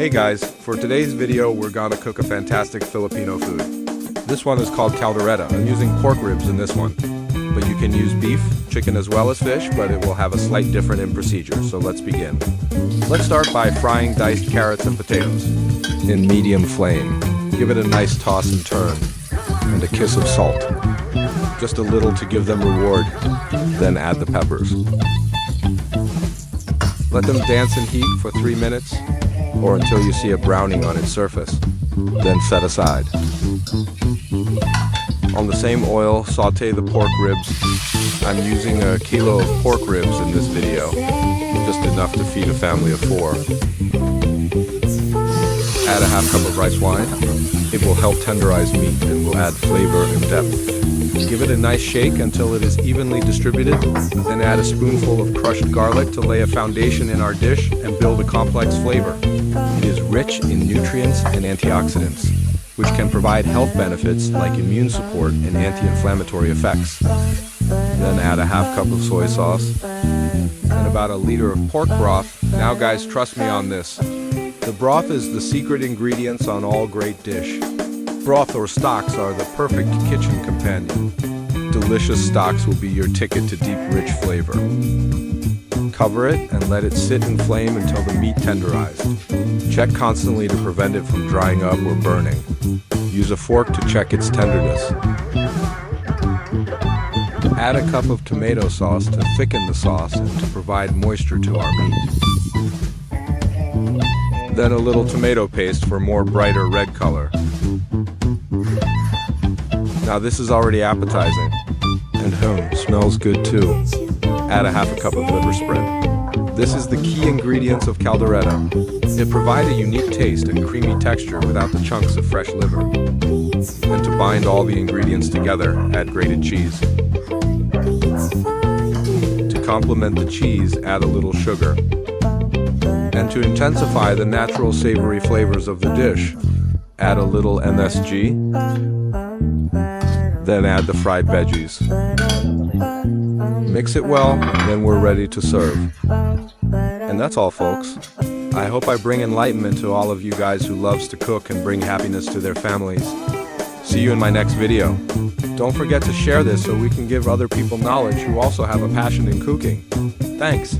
Hey guys, for today's video we're gonna cook a fantastic Filipino food. This one is called Caldereta. I'm using pork ribs in this one. But you can use beef, chicken as well as fish, but it will have a slight different in procedure, so let's begin. Let's start by frying diced carrots and potatoes in medium flame. Give it a nice toss and turn, and a kiss of salt. Just a little to give them reward, then add the peppers. Let them dance in heat for 3 minutes, or until you see a browning on its surface. Then set aside. On the same oil, saute the pork ribs. I'm using 1 kilo of pork ribs in this video, just enough to feed a family of 4. Add a half cup of rice wine. It will help tenderize meat and will add flavor and depth. Give it a nice shake until it is evenly distributed, then add a spoonful of crushed garlic to lay a foundation in our dish and build a complex flavor. It is rich in nutrients and antioxidants, which can provide health benefits like immune support and anti-inflammatory effects. Then add a half cup of soy sauce and about 1 liter of pork broth. Now guys, trust me on this. The broth is the secret ingredients on all great dish. Broth or stocks are the perfect kitchen companion. Delicious stocks will be your ticket to deep, rich flavor. Cover it and let it sit in flame until the meat tenderized. Check constantly to prevent it from drying up or burning. Use a fork to check its tenderness. Add a cup of tomato sauce to thicken the sauce and to provide moisture to our meat. Then a little tomato paste for more brighter red color. Now this is already appetizing, and smells good too. Add a half a cup of liver spread. This is the key ingredients of Caldereta. It provides a unique taste and creamy texture without the chunks of fresh liver. And to bind all the ingredients together, add grated cheese. To complement the cheese, add a little sugar. And to intensify the natural savory flavors of the dish, add a little MSG. Then add the fried veggies. Mix it well, then we're ready to serve. And that's all, folks. I hope I bring enlightenment to all of you guys who loves to cook and bring happiness to their families. See you in my next video. Don't forget to share this so we can give other people knowledge who also have a passion in cooking. Thanks.